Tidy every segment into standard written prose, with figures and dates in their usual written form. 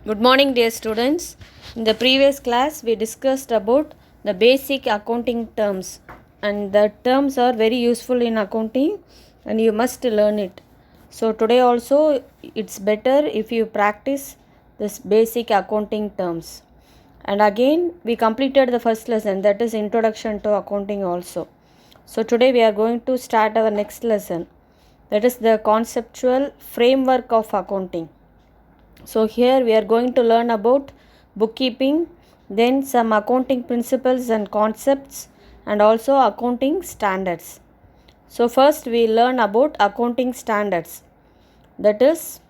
Good morning, dear students. In the previous class, we discussed about the basic accounting terms, and the terms are very useful in accounting, and you must learn it. So, today also, it's better if you practice this basic accounting terms. And again, we completed the first lesson, that is Introduction to Accounting also. So, today we are going to start our next lesson, that is the conceptual framework of accounting. So here we are going to learn about bookkeeping, then some accounting principles and concepts, and also accounting standards. So first we learn about accounting standards. That is,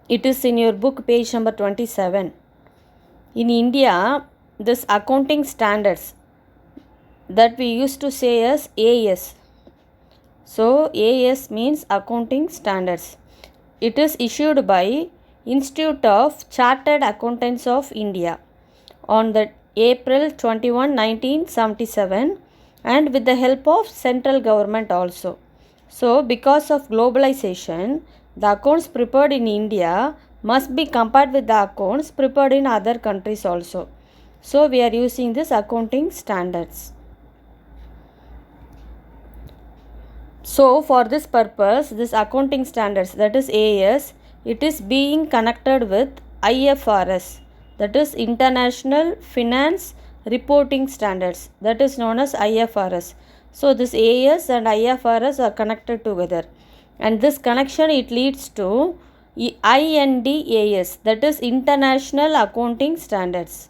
it is in your book page number 27. In India, this accounting standards that we used to say as AS. So AS means accounting standards. It is issued by Institute of Chartered Accountants of India on the April 21, 1977, and with the help of central government also. So because of globalization, the accounts prepared in India must be compared with the accounts prepared in other countries also. So we are using this accounting standards. So for this purpose, this accounting standards, that is AS, it is being connected with IFRS, that is International Finance Reporting Standards, that is known as IFRS. So this AS and IFRS are connected together, and this connection it leads to INDAS, that is International Accounting Standards.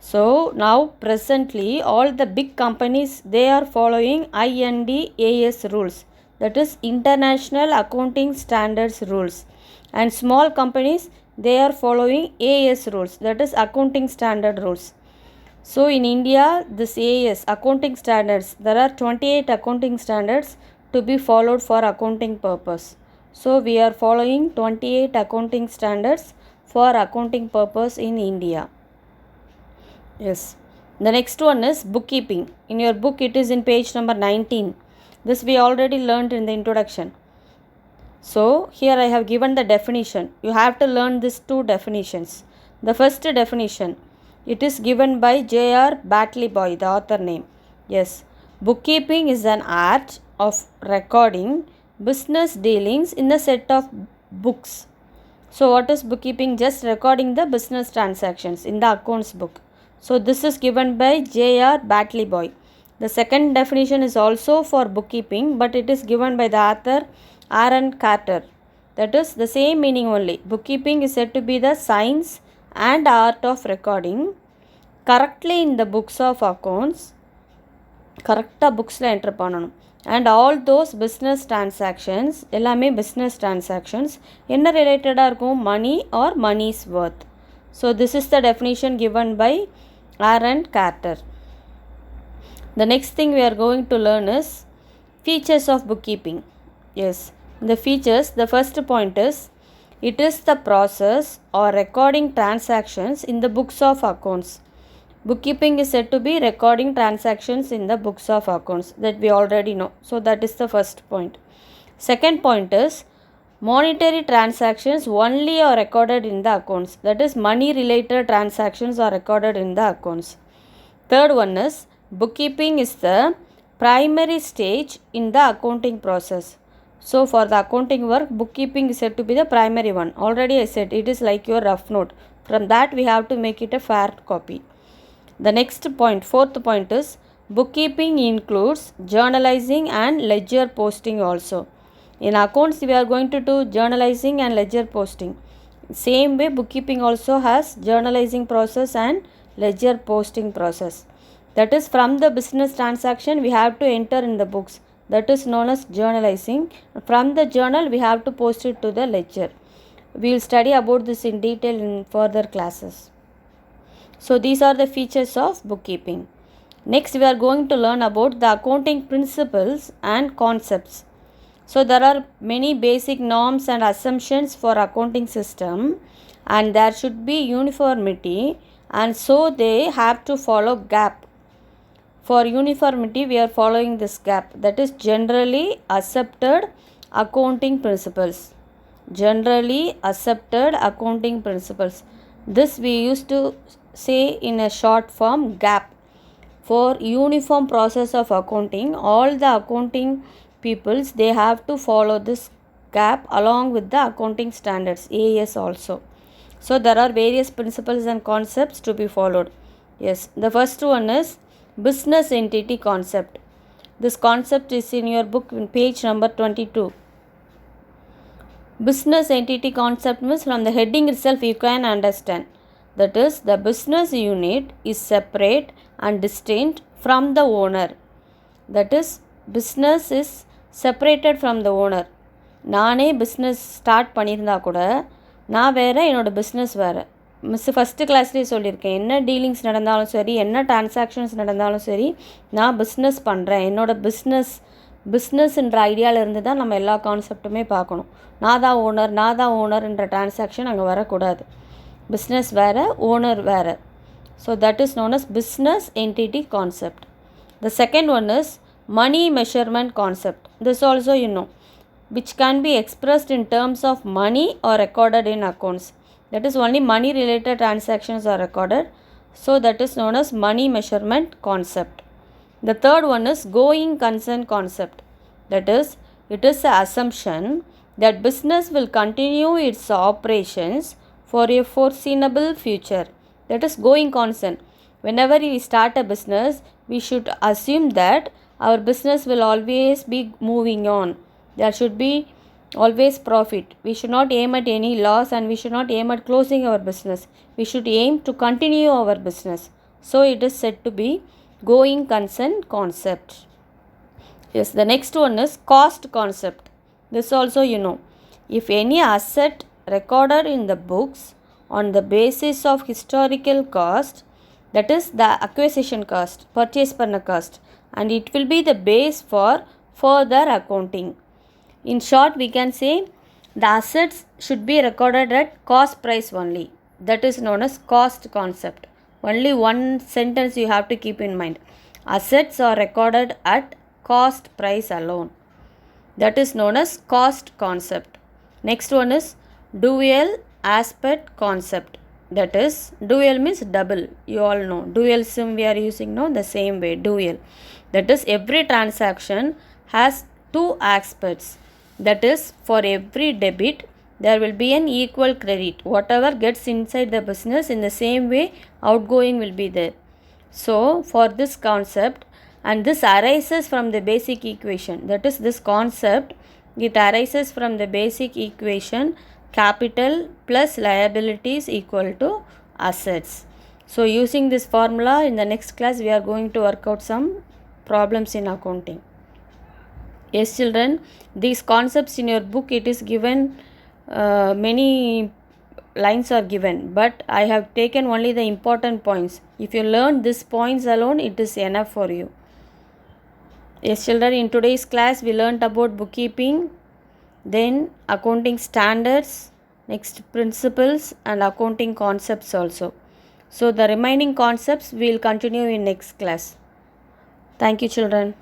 So now presently all the big companies they are following INDAS rules, that is International Accounting Standards rules, and small companies they are following AS rules, that is Accounting Standard rules. So in India this AS accounting standards, there are 28 accounting standards to be followed for accounting purpose. So we are following 28 accounting standards for accounting purpose in India. Yes. The next one is bookkeeping. In your book, it is in page number 19. This we already learned in the introduction. So, here I have given the definition. You have to learn these two definitions. The first definition, it is given by J.R. Batley-Boy, the author name. Yes. Bookkeeping is an art of recording business dealings in a set of books. So, what is bookkeeping? Just recording the business transactions in the accounts book. So this is given by J.R. Batley-Boy. The second definition is also for bookkeeping, but it is given by the author Aaron Carter. That is the same meaning only. Bookkeeping is said to be the science and art of recording correctly in the books of accounts. கரெக்டாக புக்ஸில் entry பண்ணணும். And all those business transactions எல்லாமே business transactions என்ன ரிலேட்டடாக இருக்கும்? Money or money's worth. So this is the definition given by Aaron Carter. The next thing we are going to learn is features of bookkeeping. Yes, the features, the first point is, it is the process or recording transactions in the books of accounts. Bookkeeping is said to be recording transactions in the books of accounts, that we already know. So that is the first point. Second point is, monetary transactions only are recorded in the accounts, that is money related transactions are recorded in the accounts. Third one is, bookkeeping is the primary stage in the accounting process. So for the accounting work, bookkeeping is said to be the primary one. Already I said it is like your rough note. From that we have to make it a fair copy. The next point, fourth point is, bookkeeping includes journalizing and ledger posting also. In accounts, we are going to do journalizing and ledger posting. Same way, bookkeeping also has journalizing process and ledger posting process. That is, from the business transaction, we have to enter in the books. That is known as journalizing. From the journal, we have to post it to the ledger. We will study about this in detail in further classes. So, these are the features of bookkeeping. Next, we are going to learn about the accounting principles and concepts. So there are many basic norms and assumptions for accounting system, and there should be uniformity, and so they have to follow GAAP. For uniformity we are following this GAAP, that is generally accepted accounting principles. generally accepted accounting principles. This we used to say in a short form GAP. For uniform process of accounting, all the accounting peoples, they have to follow this GAP along with the accounting standards, AS also. So there are various principles and concepts to be followed. Yes, the first one is business entity concept. This concept is in your book in page number 22. Business entity concept means from the heading itself you can understand. That is, the business unit is separate and distinct from the owner. That is, business is separated from the owner. நானே business start பண்ணியிருந்தா கூட நான் வேறு என்னோடய business வேறு. First கிளாஸ்லேயே சொல்லியிருக்கேன், என்ன dealings நடந்தாலும் சரி, என்ன டிரான்சாக்ஷன்ஸ் நடந்தாலும் சரி, நான் பிஸ்னஸ் பண்ணுறேன். என்னோடய பிஸ்னஸ்ன்ற ஐடியாவிலேருந்து தான் நம்ம எல்லா கான்செப்ட்டுமே பார்க்கணும். நான் தான் ஓனர்ன்ற டிரான்சாக்ஷன் அங்கே வரக்கூடாது. பிஸ்னஸ் வேறு, ஓனர் வேறு. So that is known as business entity concept. The second one is money measurement concept. This also you know, which can be expressed in terms of money or recorded in accounts. That is, only money related transactions are recorded. So that is known as money measurement concept. The third one is going concern concept. That is, it is an assumption that business will continue its operations for a foreseeable future. That is going concern. Whenever we start a business, we should assume that our business will always be moving on. There should be always profit. We should not aim at any loss, and we should not aim at closing our business. We should aim to continue our business. So it is said to be going concern concept. Yes, the next one is cost concept. This also you know. If any asset recorded in the books on the basis of historical cost, that is the acquisition cost, purchase panna cost, and it will be the base for further accounting. In short, we can say the assets should be recorded at cost price only. That is known as cost concept. Only one sentence you have to keep in mind. Assets are recorded at cost price alone. That is known as cost concept. Next one is dual aspect concept. That is, dual means double. You all know dualism we are using now, the same way, dual. That is, every transaction has two aspects. That is, for every debit there will be an equal credit. Whatever gets inside the business, in the same way outgoing will be there. So for this concept, and this arises from the basic equation. That is, this concept, it arises from the basic equation capital plus liabilities equal to assets. So using this formula, in the next class we are going to work out some problems in accounting. Yes children, these concepts in your book, it is given, many lines are given, but I have taken only the important points. If you learn these points alone, it is enough for you. Yes children, in today's class we learnt about bookkeeping, then accounting standards, next principles and accounting concepts also. So the remaining concepts we will continue in next class. Thank you children.